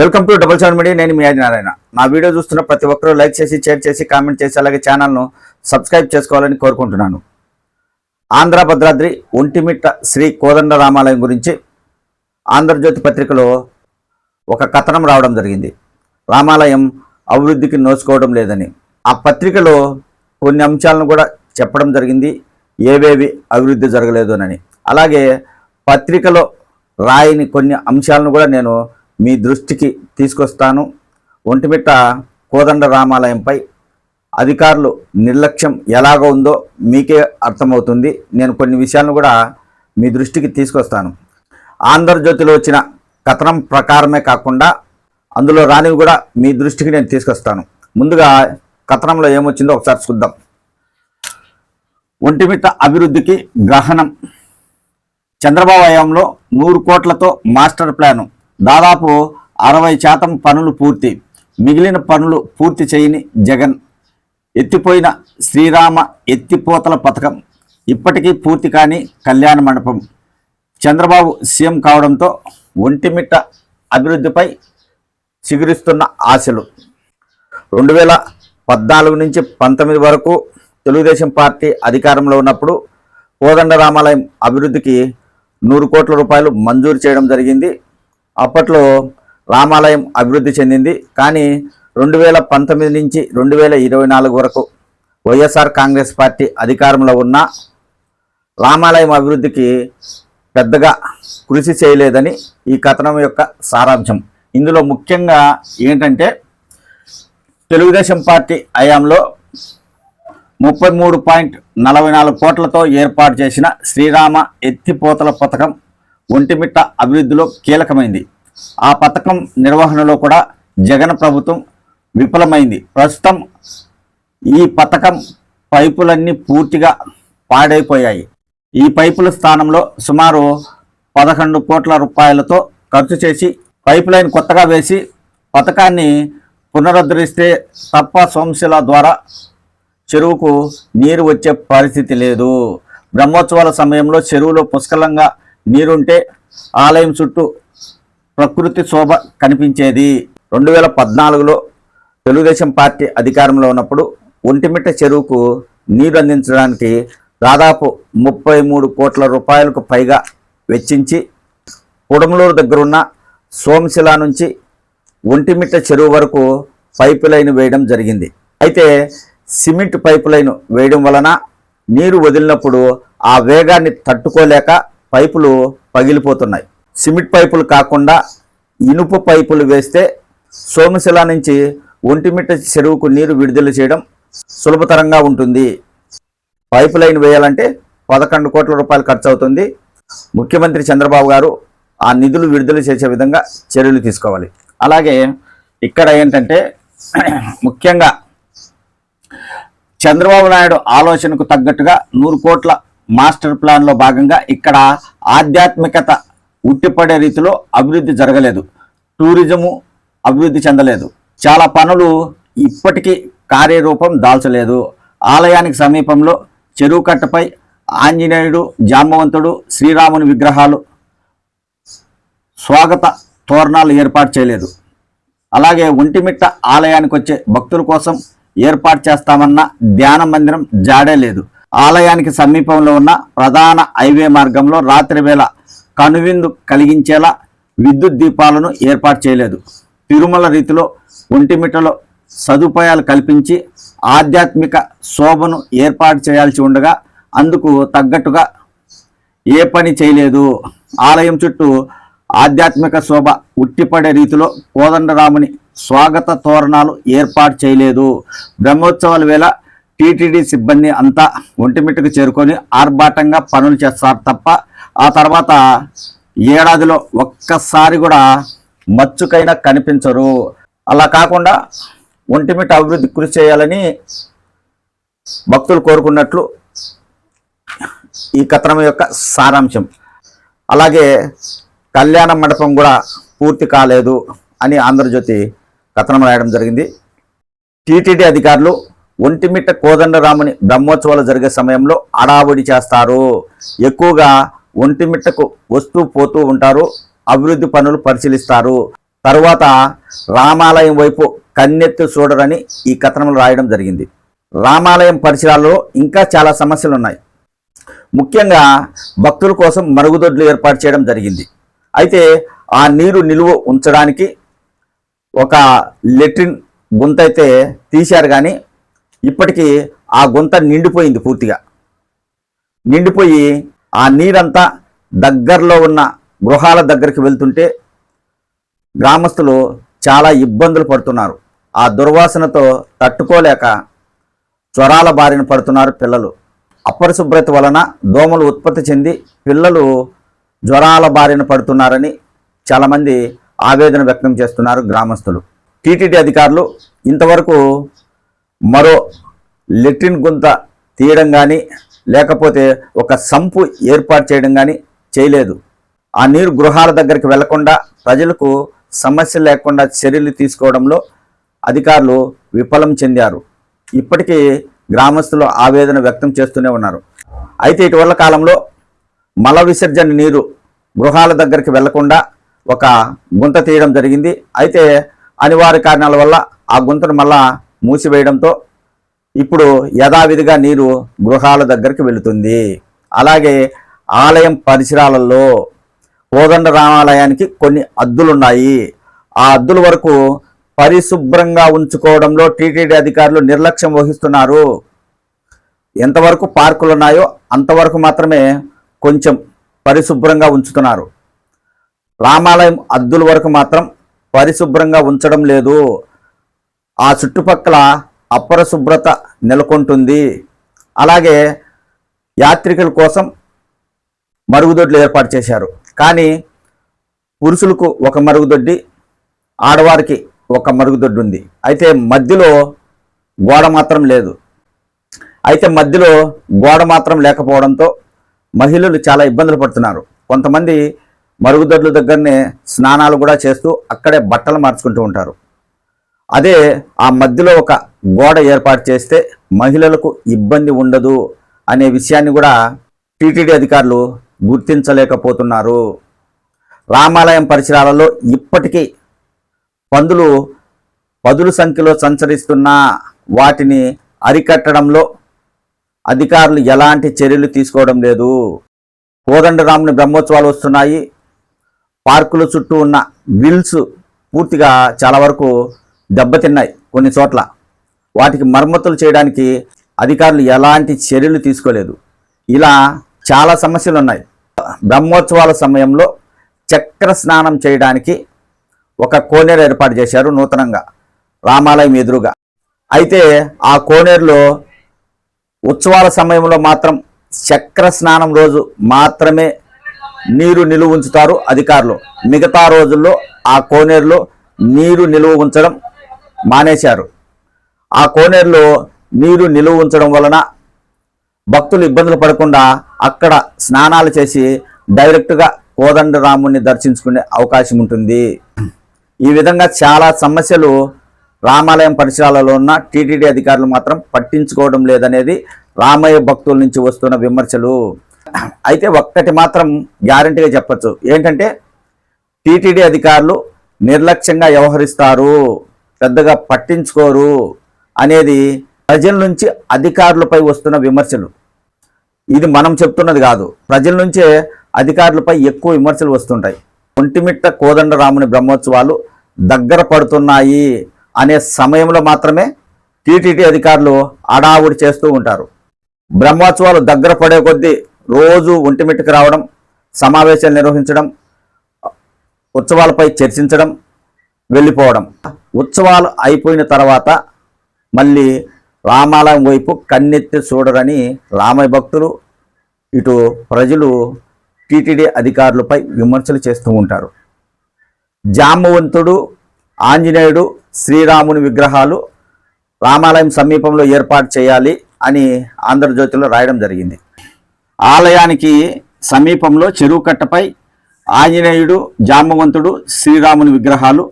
Welcome to double seven media. నేను మీ ఆదినారాయణ. నా video చూస్తున్న ప్రతి ఒక్కరూ లైక్ చేసి, షేర్ చేసి, కామెంట్ చేసి, అలాగే ఛానల్ను సబ్స్క్రైబ్ చేసుకోవాలని కోరుకుంటున్నాను. ఆంధ్ర భద్రాద్రి ఒంటిమిట్ట శ్రీ కోదండ రామాలయం గురించి ఆంధ్రజ్యోతి పత్రికలో ఒక కథనం రావడం జరిగింది. రామాలయం అభివృద్ధికి నోచుకోవడం లేదని. ఆ పత్రికలో కొన్ని అంశాలను కూడా చెప్పడం జరిగింది, ఏవేవి అభివృద్ధి జరగలేదునని. అలాగే పత్రికలో రాయని కొన్ని అంశాలను కూడా నేను మీ దృష్టికి తీసుకొస్తాను. ఒంటిమిట్ట కోదండ రామాలయంపై అధికారులు నిర్లక్ష్యం ఎలాగ ఉందో మీకే అర్థమవుతుంది. నేను కొన్ని విషయాలను కూడా మీ దృష్టికి తీసుకొస్తాను. ఆంధ్రజ్యోతిలో వచ్చిన కథనం ప్రకారమే కాకుండా అందులో రానివి కూడా మీ దృష్టికి నేను తీసుకొస్తాను. ముందుగా కథనంలో ఏమొచ్చిందో ఒకసారి చూద్దాం. ఒంటిమిట్ట అభివృద్ధికి గ్రహణం. చంద్రబాబు హయాంలో 100 కోట్లతో మాస్టర్ ప్లాను, దాదాపు 60% పనులు పూర్తి, మిగిలిన పనులు పూర్తి చేయని జగన్. ఎత్తిపోయిన శ్రీరామ ఎత్తిపోతల పథకం, ఇప్పటికీ పూర్తి కాని కళ్యాణ మండపం. చంద్రబాబు సీఎం కావడంతో ఒంటిమిట్ట అభివృద్ధిపై చిగురిస్తున్న ఆశలు. 2014 నుంచి 19 వరకు తెలుగుదేశం పార్టీ అధికారంలో ఉన్నప్పుడు కోదండ రామాలయం అభివృద్ధికి 100 కోట్ల రూపాయలు మంజూరు చేయడం జరిగింది. అప్పట్లో రామాలయం అభివృద్ధి చెందింది. కానీ 2019 నుంచి 2024 వరకు వైఎస్ఆర్ కాంగ్రెస్ పార్టీ అధికారంలో ఉన్న రామాలయం అభివృద్ధికి పెద్దగా కృషి చేయలేదని ఈ కథనం యొక్క సారాంశం. ఇందులో ముఖ్యంగా ఏంటంటే, తెలుగుదేశం పార్టీ హయాంలో 33.44 కోట్లతో ఏర్పాటు చేసిన శ్రీరామ ఎత్తిపోతల పథకం ఒంటిమిట్ట అభివృద్ధిలో కీలకమైంది. ఆ పథకం నిర్వహణలో కూడా జగన్ ప్రభుత్వం విఫలమైంది. ప్రస్తుతం ఈ పథకం పైపులన్నీ పూర్తిగా పాడైపోయాయి. ఈ పైపుల స్థానంలో సుమారు 11 కోట్ల రూపాయలతో ఖర్చు చేసి పైప్ లైన్ కొత్తగా వేసి పథకాన్ని పునరుద్ధరిస్తే తప్ప సోమశిల ద్వారా చెరువుకు నీరు వచ్చే పరిస్థితి లేదు. బ్రహ్మోత్సవాల సమయంలో చెరువులో పుష్కలంగా నీరుంటే ఆలయం చుట్టూ ప్రకృతి శోభ కనిపించేది. 2014లో తెలుగుదేశం పార్టీ అధికారంలో ఉన్నప్పుడు ఒంటిమిట్ట చెరువుకు నీరు అందించడానికి దాదాపు 33 కోట్ల రూపాయలకు పైగా వెచ్చించి కుడమలూరు దగ్గరున్న సోమశిల నుంచి ఒంటిమిట్ట చెరువు వరకు పైపు లైన్ వేయడం జరిగింది. అయితే సిమెంట్ పైపు లైన్ వేయడం వలన నీరు వదిలినప్పుడు ఆ వేగాన్ని తట్టుకోలేక పైపులు పగిలిపోతున్నాయి. సిమెంట్ పైపులు కాకుండా ఇనుప పైపులు వేస్తే సోమశిల నుంచి ఒంటిమిట్ట చెరువుకు నీరు విడుదల చేయడం సులభతరంగా ఉంటుంది. పైపు లైన్ వేయాలంటే 11 కోట్ల రూపాయలు ఖర్చు అవుతుంది. ముఖ్యమంత్రి చంద్రబాబు గారు ఆ నిధులు విడుదల చేసే విధంగా చర్యలు తీసుకోవాలి. అలాగే ఇక్కడ ఏంటంటే, ముఖ్యంగా చంద్రబాబు నాయుడు ఆలోచనకు తగ్గట్టుగా 100 కోట్ల మాస్టర్ ప్లాన్లో భాగంగా ఇక్కడ ఆధ్యాత్మికత ఉట్టిపడే రీతిలో అభివృద్ధి జరగలేదు. టూరిజము అభివృద్ధి చెందలేదు. చాలా పనులు ఇప్పటికీ కార్యరూపం దాల్చలేదు. ఆలయానికి సమీపంలో చెరువు కట్టపై ఆంజనేయుడు, జాంబవంతుడు, శ్రీరాముని విగ్రహాలు, స్వాగత తోరణాలు ఏర్పాటు చేయలేదు. అలాగే ఒంటిమిట్ట ఆలయానికి వచ్చే భక్తుల కోసం ఏర్పాటు చేస్తామన్న ధ్యాన మందిరం జాడే లేదు. ఆలయానికి సమీపంలో ఉన్న ప్రధాన హైవే మార్గంలో రాత్రి వేళ కనువిందు కలిగించేలా విద్యుత్ దీపాలను ఏర్పాటు చేయలేదు. తిరుమల రీతిలో ఒంటిమిట్టలో సదుపాయాలు కల్పించి ఆధ్యాత్మిక శోభను ఏర్పాటు చేయాల్సి ఉండగా అందుకు తగ్గట్టుగా ఏ పని చేయలేదు. ఆలయం చుట్టూ ఆధ్యాత్మిక శోభ ఉట్టిపడే రీతిలో కోదండరాముని స్వాగత తోరణాలు ఏర్పాటు చేయలేదు. బ్రహ్మోత్సవాల వేళ టీటీడీ సిబ్బంది అంతా ఒంటిమిట్టకు చేరుకొని ఆర్భాటంగా పనులు చేస్తారు తప్ప ఆ తర్వాత ఏడాదిలో ఒక్కసారి కూడా మచ్చుకైనా కనిపించరు. అలా కాకుండా ఒంటిమిట్ట అభివృద్ధి కృషి చేయాలని భక్తులు కోరుకున్నట్లు ఈ కథనం యొక్క సారాంశం. అలాగే కళ్యాణ మండపం కూడా పూర్తి కాలేదు అని ఆంధ్రజ్యోతి కథనం రాయడం జరిగింది. టీటీడీ అధికారులు ఒంటిమిట్ట కోదండరాముని బ్రహ్మోత్సవాలు జరిగే సమయంలో అడావుడి చేస్తారు. ఎక్కువగా ఒంటిమిట్టకు వస్తూ పోతూ ఉంటారు. అభివృద్ధి పనులు పరిశీలిస్తారు. తరువాత రామాలయం వైపు కన్నెత్తి చూడరని ఈ కథనంలో రాయడం జరిగింది. రామాలయం పరిసరాల్లో ఇంకా చాలా సమస్యలు ఉన్నాయి. ముఖ్యంగా భక్తుల కోసం మరుగుదొడ్లు ఏర్పాటు చేయడం జరిగింది. అయితే ఆ నీరు నిలువ ఉంచడానికి ఒక లెట్రిన్ గుంత అయితే తీశారు, కానీ ఇప్పటికీ ఆ గుంత నిండిపోయింది. పూర్తిగా నిండిపోయి ఆ నీరంతా దగ్గరలో ఉన్న గృహాల దగ్గరికి వెళ్తుంటే గ్రామస్తులు చాలా ఇబ్బందులు పడుతున్నారు. ఆ దుర్వాసనతో తట్టుకోలేక జ్వరాల బారిన పడుతున్నారు పిల్లలు. అపరిశుభ్రత వలన దోమలు ఉత్పత్తి చెంది పిల్లలు జ్వరాల బారిన పడుతున్నారని చాలామంది ఆవేదన వ్యక్తం చేస్తున్నారు గ్రామస్తులు. టీటీడీ అధికారులు ఇంతవరకు మరో లెట్రిన్ గుంత తీయడం కానీ లేకపోతే ఒక సంపు ఏర్పాటు చేయడం కానీ చేయలేదు. ఆ నీరు గృహాల దగ్గరికి వెళ్లకుండా ప్రజలకు సమస్య లేకుండా చర్యలు తీసుకోవడంలో అధికారులు విఫలం చెందారు. ఇప్పటికీ గ్రామస్తులు ఆవేదన వ్యక్తం చేస్తూనే ఉన్నారు. అయితే ఇటీవల కాలంలో మల విసర్జన నీరు గృహాల దగ్గరికి వెళ్లకుండా ఒక గుంత తీయడం జరిగింది. అయితే అనివార్య కారణాల వల్ల ఆ గుంతను మళ్ళా మూసివేయడంతో ఇప్పుడు యథావిధిగా నీరు గృహాల దగ్గరికి వెళుతుంది. అలాగే ఆలయం పరిసరాలలో కోదండ రామాలయానికి కొన్ని అద్దులున్నాయి. ఆ అద్దుల వరకు పరిశుభ్రంగా ఉంచుకోవడంలో టీటీడీ అధికారులు నిర్లక్ష్యం వహిస్తున్నారు. ఎంతవరకు పార్కులు ఉన్నాయో అంతవరకు మాత్రమే కొంచెం పరిశుభ్రంగా ఉంచుతున్నారు. రామాలయం అద్దుల వరకు మాత్రం పరిశుభ్రంగా ఉంచడం లేదు. ఆ చుట్టుపక్కల అపరిశుభ్రత నెలకొంటుంది. అలాగే యాత్రికుల కోసం మరుగుదొడ్లు ఏర్పాటు చేశారు. కానీ పురుషులకు ఒక మరుగుదొడ్డి, ఆడవారికి ఒక మరుగుదొడ్డి ఉంది. అయితే మధ్యలో గోడ మాత్రం లేదు. అయితే మధ్యలో గోడ మాత్రం లేకపోవడంతో మహిళలు చాలా ఇబ్బందులు పడుతున్నారు. కొంతమంది మరుగుదొడ్ల దగ్గరనే స్నానాలు కూడా చేస్తూ అక్కడే బట్టలు మార్చుకుంటూ ఉంటారు. అదే ఆ మధ్యలో ఒక గోడ ఏర్పాటు చేస్తే మహిళలకు ఇబ్బంది ఉండదు అనే విషయాన్ని కూడా టీటీడీ అధికారులు గుర్తించలేకపోతున్నారు. రామాలయం పరిసరాలలో ఇప్పటికీ పందులు పదుల సంఖ్యలో సంచరిస్తున్నా వాటిని అరికట్టడంలో అధికారులు ఎలాంటి చర్యలు తీసుకోవడం లేదు. కోదండరాముని బ్రహ్మోత్సవాలు వస్తున్నాయి. పార్కుల చుట్టూ ఉన్న గ్రిల్స్ పూర్తిగా చాలా వరకు దెబ్బతిన్నాయి. కొన్ని చోట్ల వాటికి మరమ్మతులు చేయడానికి అధికారులు ఎలాంటి చర్యలు తీసుకోలేదు. ఇలా చాలా సమస్యలు ఉన్నాయి. బ్రహ్మోత్సవాల సమయంలో చక్ర స్నానం చేయడానికి ఒక కోనేరు ఏర్పాటు చేశారు నూతనంగా రామాలయం ఎదురుగా. అయితే ఆ కోనేరులో ఉత్సవాల సమయంలో మాత్రం చక్ర స్నానం రోజు మాత్రమే నీరు నిలువ ఉంచుతారు అధికారులు. మిగతా రోజుల్లో ఆ కోనేరులో నీరు నిలువ ఉంచడం మానేశారు. ఆ కోనేరులో నీరు నిలువ ఉంచడం వలన భక్తులు ఇబ్బందులు పడకుండా అక్కడ స్నానాలు చేసి డైరెక్ట్గా కోదండరాముని దర్శించుకునే అవకాశం ఉంటుంది. ఈ విధంగా చాలా సమస్యలు రామాలయం పరిసరాలలో ఉన్న టీటీడీ అధికారులు మాత్రం పట్టించుకోవడం లేదనేది రామయ్య భక్తుల నుంచి వస్తున్న విమర్శలు. అయితే ఒక్కటి మాత్రం గ్యారంటీగా చెప్పచ్చు, ఏంటంటే టీటీడీ అధికారులు నిర్లక్ష్యంగా వ్యవహరిస్తారు, పెద్దగా పట్టించుకోరు అనేది ప్రజల నుంచి అధికారులపై వస్తున్న విమర్శలు. ఇది మనం చెప్తున్నది కాదు, ప్రజల నుంచే అధికారులపై ఎక్కువ విమర్శలు వస్తుంటాయి. ఒంటిమిట్ట కోదండరాముని బ్రహ్మోత్సవాలు దగ్గర పడుతున్నాయి అనే సమయంలో మాత్రమే టీటీడీ అధికారులు అడావుడి చేస్తూ ఉంటారు. బ్రహ్మోత్సవాలు దగ్గర పడే కొద్దీ రోజు ఒంటిమిట్టకి రావడం, సమావేశాలు నిర్వహించడం, ఉత్సవాలపై చర్చించడం, వెళ్ళిపోవడం. ఉత్సవాలు అయిపోయిన తర్వాత మళ్ళీ రామాలయం వైపు కన్నెత్తి చూడరని రామయ్య భక్తులు, ఇటు ప్రజలు టీటీడీ అధికారులపై విమర్శలు చేస్తూ ఉంటారు. జాంబవంతుడు, ఆంజనేయుడు, శ్రీరాముని విగ్రహాలు రామాలయం సమీపంలో ఏర్పాటు చేయాలి అని ఆంధ్రజ్యోతిలో రాయడం జరిగింది. ఆలయానికి సమీపంలో చెరువు కట్టపై ఆంజనేయుడు, జాంబవంతుడు, శ్రీరాముని విగ్రహాలు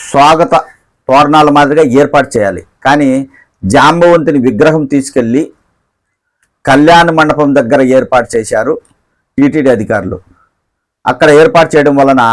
స్వాగత తోరణాల మాదిరిగా ఏర్పాటు చేయాలి. కానీ జాంబవంతుని విగ్రహం తీసుకెళ్ళి కళ్యాణ మండపం దగ్గర ఏర్పాటు చేశారు టీటీడీ అధికారులు. అక్కడ ఏర్పాటు చేయడం వలన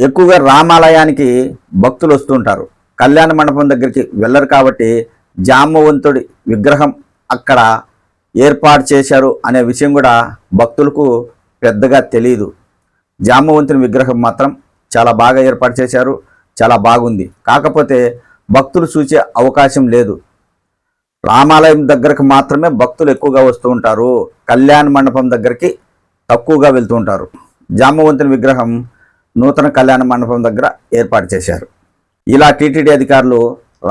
ఎక్కువగా రామాలయానికి భక్తులు వస్తుంటారు. కళ్యాణ మండపం దగ్గరికి వెళ్ళరు కాబట్టి జాంబవంతుడి విగ్రహం అక్కడ ఏర్పాటు చేశారు అనే విషయం కూడా భక్తులకు పెద్దగా తెలియదు. జాంబవంతుని విగ్రహం మాత్రం చాలా బాగా ఏర్పాటు చేశారు, చాలా బాగుంది. కాకపోతే భక్తులు చూసే అవకాశం లేదు. రామాలయం దగ్గరకు మాత్రమే భక్తులు ఎక్కువగా వస్తూ ఉంటారు, కళ్యాణ మండపం దగ్గరికి తక్కువగా వెళ్తూ ఉంటారు. జాంబవంతుని విగ్రహం నూతన కళ్యాణ మండపం దగ్గర ఏర్పాటు చేశారు. ఇలా టీటీడీ అధికారులు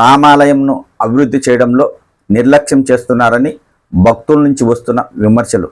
రామాలయంను అభివృద్ధి చేయడంలో నిర్లక్ష్యం చేస్తున్నారని భక్తుల నుంచి వస్తున్న విమర్శలు.